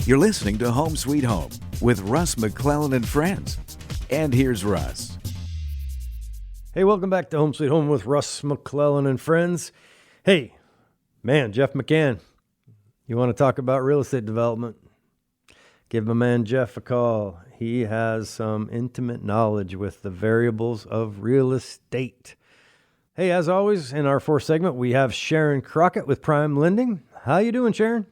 You're listening to Home Sweet Home with Russ McClellan and Friends. And here's Russ. Hey, welcome back to Home Sweet Home with Russ McClellan and Friends. Hey, man, Jeff McCann, you want to talk about real estate development? Give my man Jeff a call. He has some intimate knowledge with the variables of real estate. Hey, as always, in our fourth segment, we have Sharon Crockett with Prime Lending. How you doing, Sharon?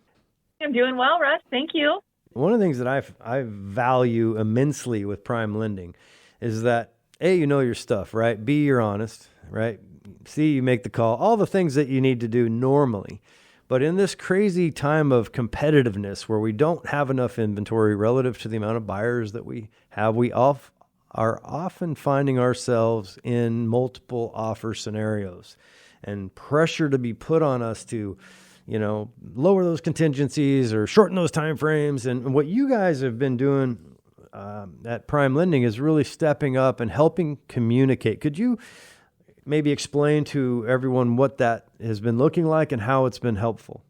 I'm doing well, Russ. Thank you. One of the things that I value immensely with Prime Lending is that, A, you know your stuff, right? B, you're honest, right? C, you make the call, all the things that you need to do normally. But in this crazy time of competitiveness where we don't have enough inventory relative to the amount of buyers that we have, we are often finding ourselves in multiple offer scenarios and pressure to be put on us to lower those contingencies or shorten those time frames. And what you guys have been doing at Prime Lending is really stepping up and helping communicate. Could you maybe explain to everyone what that has been looking like and how it's been helpful?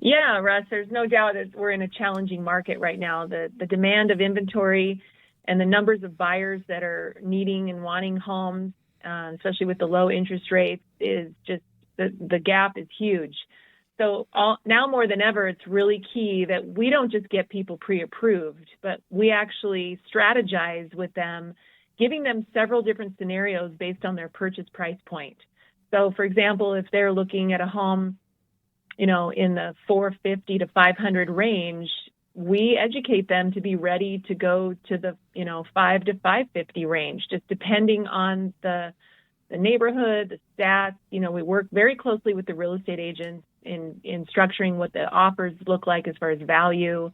Yeah, Russ, there's no doubt that we're in a challenging market right now. The demand of inventory and the numbers of buyers that are needing and wanting homes, especially with the low interest rates, is just the gap is huge. So now more than ever, it's really key that we don't just get people pre-approved, but we actually strategize with them, giving them several different scenarios based on their purchase price point. So, for example, if they're looking at a home, in the 450 to 500 range, we educate them to be ready to go to the 5 to 550 range, just depending on the neighborhood, the stats. We work very closely with the real estate agents in structuring what the offers look like as far as value.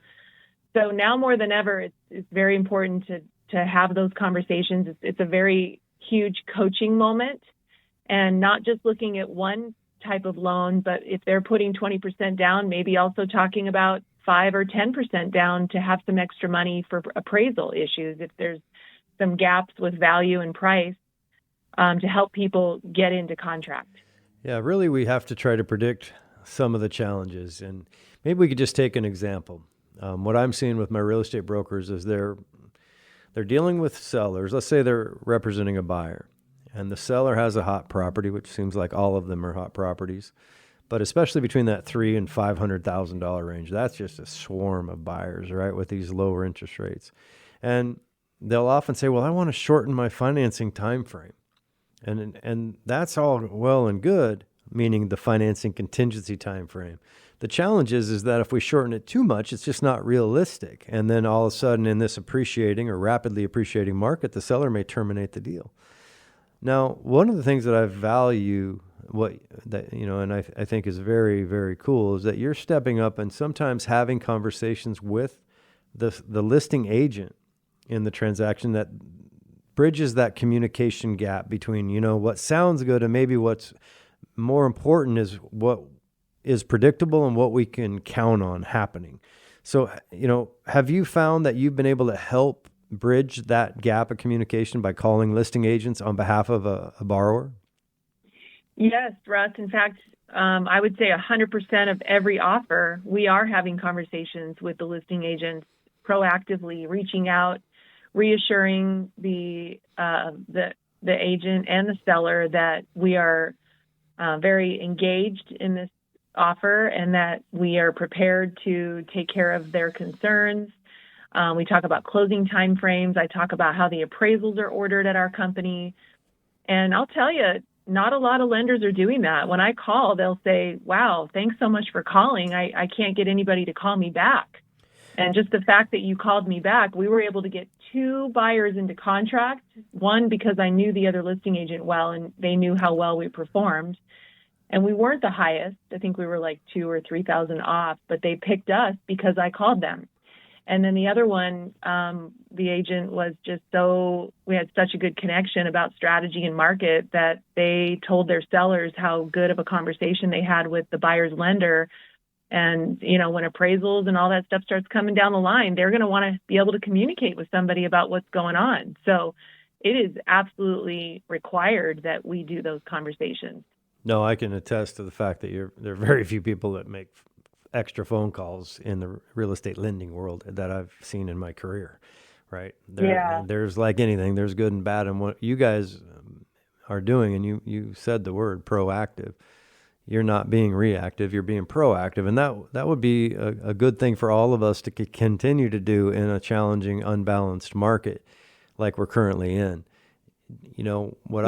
So now more than ever, it's very important to have those conversations. It's a very huge coaching moment, and not just looking at one type of loan, but if they're putting 20% down, maybe also talking about 5 or 10% down to have some extra money for appraisal issues if there's some gaps with value and price, to help people get into contract. Yeah, really, we have to try to predict some of the challenges. And maybe we could just take an example. What I'm seeing with my real estate brokers is they're dealing with sellers. Let's say they're representing a buyer, and the seller has a hot property, which seems like all of them are hot properties. But especially between that $300,000 and $500,000 range, that's just a swarm of buyers, right, with these lower interest rates. And they'll often say, well, I want to shorten my financing time frame. And that's all well and good, meaning the financing contingency time frame. The challenge is that if we shorten it too much, it's just not realistic. And then all of a sudden in this appreciating or rapidly appreciating market, the seller may terminate the deal. Now, one of the things that I value, and I think is very, very cool, is that you're stepping up and sometimes having conversations with the listing agent in the transaction that bridges that communication gap between, what sounds good and maybe what's more important is what is predictable and what we can count on happening. So, have you found that you've been able to help bridge that gap of communication by calling listing agents on behalf of a borrower? Yes, Russ. In fact, I would say 100% of every offer, we are having conversations with the listing agents, proactively reaching out, reassuring the agent and the seller that we are very engaged in this offer and that we are prepared to take care of their concerns. We talk about closing timeframes. I talk about how the appraisals are ordered at our company. And I'll tell you, not a lot of lenders are doing that. When I call, they'll say, wow, thanks so much for calling. I can't get anybody to call me back. And just the fact that you called me back, we were able to get 2 buyers into contract. One, because I knew the other listing agent well, and they knew how well we performed. And we weren't the highest. I think we were like 2,000 or 3,000 off, but they picked us because I called them. And then the other one, the agent was just we had such a good connection about strategy and market that they told their sellers how good of a conversation they had with the buyer's lender. And, when appraisals and all that stuff starts coming down the line, they're going to want to be able to communicate with somebody about what's going on. So it is absolutely required that we do those conversations. No, I can attest to the fact that there are very few people that make extra phone calls in the real estate lending world that I've seen in my career, right? There's like anything, there's good and bad. And what you guys are doing, and you said the word proactive, you're not being reactive, you're being proactive. And that would be a good thing for all of us to continue to do in a challenging, unbalanced market like we're currently in. What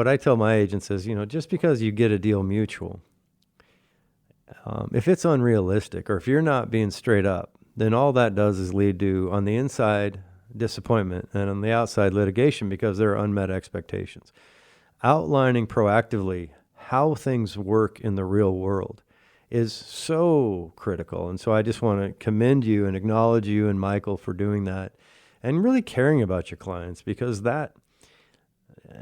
I tell my agents is, just because you get a deal mutual, if it's unrealistic or if you're not being straight up, then all that does is lead to, on the inside, disappointment, and on the outside, litigation, because there are unmet expectations. Outlining proactively how things work in the real world is so critical. And so I just want to commend you and acknowledge you and Michael for doing that and really caring about your clients, because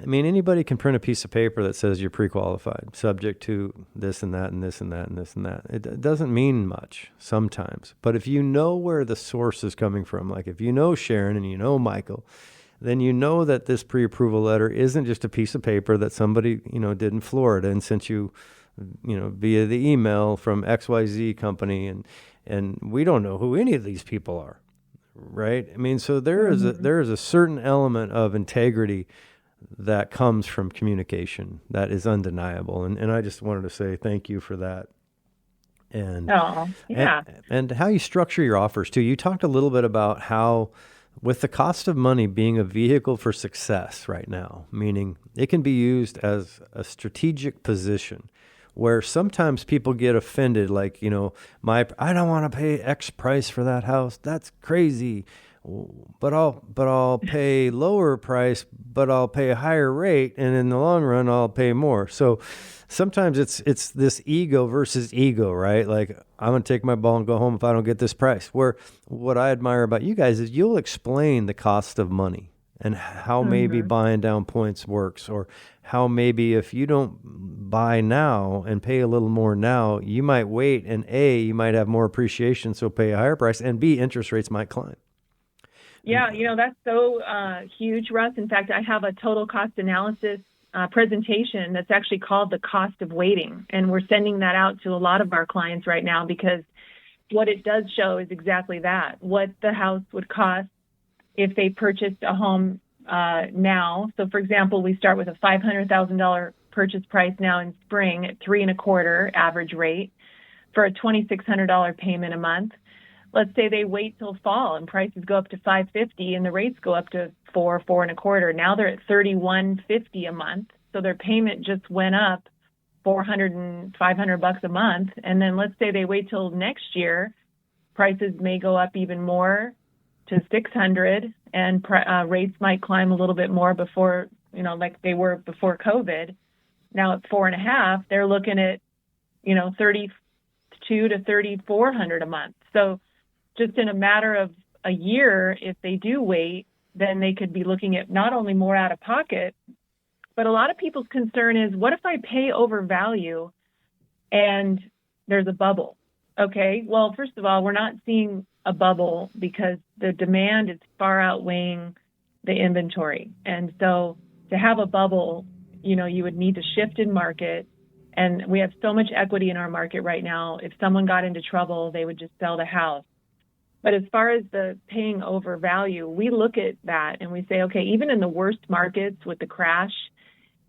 anybody can print a piece of paper that says you're pre-qualified, subject to this and that and this and that and this and that. It doesn't mean much sometimes. But if you know where the source is coming from, like if you know Sharon and you know Michael, then you know that this pre-approval letter isn't just a piece of paper that somebody, did in Florida and sent you, via the email from XYZ company. And we don't know who any of these people are, right? So there is a certain element of integrity that comes from communication that is undeniable. And I just wanted to say thank you for that. And, and how you structure your offers too. You talked a little bit about how, with the cost of money being a vehicle for success right now, meaning it can be used as a strategic position where sometimes people get offended, like, I don't want to pay X price for that house. That's crazy. But I'll pay lower price, but I'll pay a higher rate, and in the long run I'll pay more. So sometimes it's this ego versus ego, right? Like, I'm going to take my ball and go home if I don't get this price. Where what I admire about you guys is you'll explain the cost of money and how maybe buying down points works, or how maybe if you don't buy now and pay a little more now, you might wait, and A, you might have more appreciation, so pay a higher price, and B, interest rates might climb. Yeah, that's so huge, Russ. In fact, I have a total cost analysis presentation that's actually called the cost of waiting. And we're sending that out to a lot of our clients right now, because what it does show is exactly that, what the house would cost if they purchased a home now. So, for example, we start with a $500,000 purchase price now in spring at 3.25% average rate for a $2,600 payment a month. Let's say they wait till fall and prices go up to $550 and the rates go up to 4.25%. Now they're at $3,150 a month. So their payment just went up $400 and $500 a month. And then let's say they wait till next year, prices may go up even more to $600, and rates might climb a little bit more before, like they were before COVID. Now at 4.5%, they're looking at, $3,200 to $3,400 a month. So just in a matter of a year, if they do wait, then they could be looking at not only more out of pocket, but a lot of people's concern is, what if I pay over value and there's a bubble? Okay, well, first of all, we're not seeing a bubble because the demand is far outweighing the inventory. And so to have a bubble, you would need to shift in market. And we have so much equity in our market right now. If someone got into trouble, they would just sell the house. But as far as the paying over value, we look at that and we say, okay, even in the worst markets with the crash,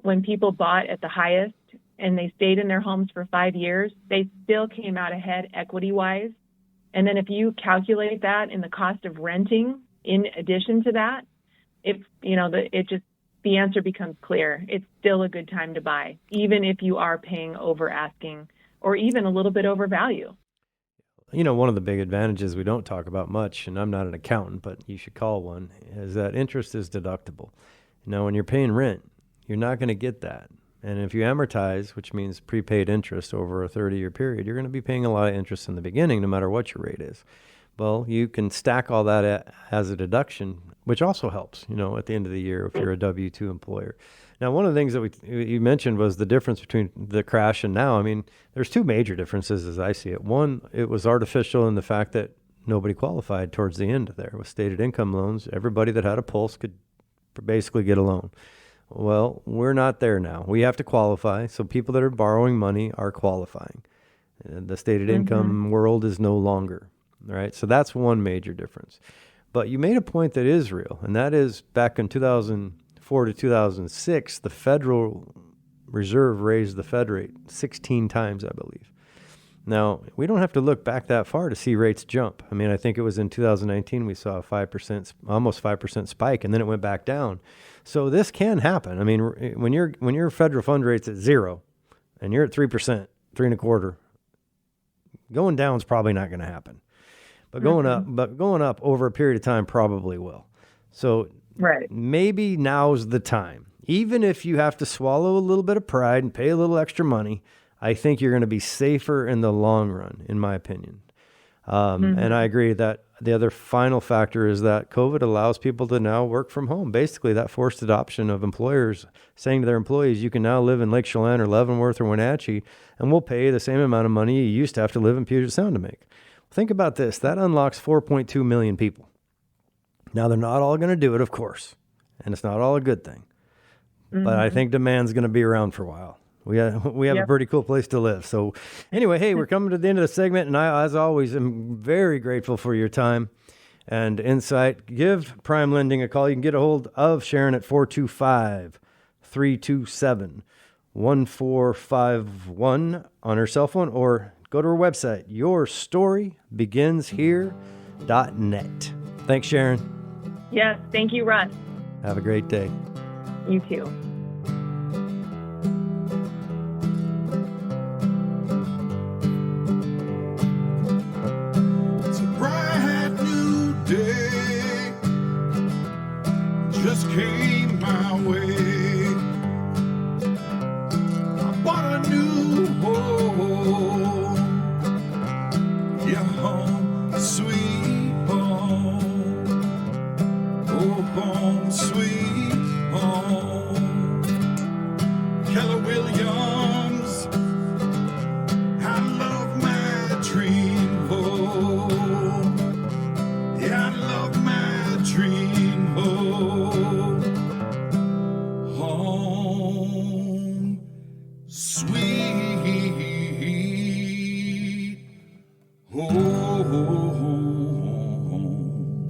when people bought at the highest and they stayed in their homes for 5 years, they still came out ahead equity-wise. And then if you calculate that in the cost of renting, in addition to that, the answer becomes clear. It's still a good time to buy, even if you are paying over asking or even a little bit over value. One of the big advantages we don't talk about much, and I'm not an accountant, but you should call one, is that interest is deductible. Now, when you're paying rent, you're not going to get that. And if you amortize, which means prepaid interest over a 30-year period, you're going to be paying a lot of interest in the beginning, no matter what your rate is. Well, you can stack all that as a deduction, which also helps, at the end of the year if you're a W-2 employer. Now, one of the things that you mentioned was the difference between the crash and now. There's two major differences as I see it. One, it was artificial in the fact that nobody qualified towards the end there. With stated income loans, everybody that had a pulse could basically get a loan. Well, we're not there now. We have to qualify, so people that are borrowing money are qualifying. The stated income world is no longer, right? So that's one major difference. But you made a point that is real, and that is back in 2004 to 2006, the Federal Reserve raised the Fed rate 16 times, I believe. Now, we don't have to look back that far to see rates jump. I mean, I think it was in 2019 we saw a 5%, almost 5% spike, and then it went back down. So this can happen. I mean, when your federal fund rate's at 0 and you're at 3%, 3.25%, going down is probably not going to happen. But going up over a period of time probably will. So maybe now's the time. Even if you have to swallow a little bit of pride and pay a little extra money, I think you're going to be safer in the long run, in my opinion. And I agree that the other final factor is that COVID allows people to now work from home. Basically, that forced adoption of employers saying to their employees, you can now live in Lake Chelan or Leavenworth or Wenatchee, and we'll pay the same amount of money you used to have to live in Puget Sound to make. Think about this. That unlocks 4.2 million people. Now, they're not all going to do it, of course, and it's not all a good thing. But I think demand's going to be around for a while. We have a pretty cool place to live. So anyway, hey, we're coming to the end of the segment, and I, as always, am very grateful for your time and insight. Give Prime Lending a call. You can get a hold of Sharon at 425-327-1451 on her cell phone, or go to her website, yourstorybeginshere.net. Thanks, Sharon. Yes, thank you, Russ. Have a great day. You too. Just came my way. I bought a new home. Yeah, home, sweet home. Oh, home, sweet home. Keller Williams, I love my dream home. Yeah, I love my dream.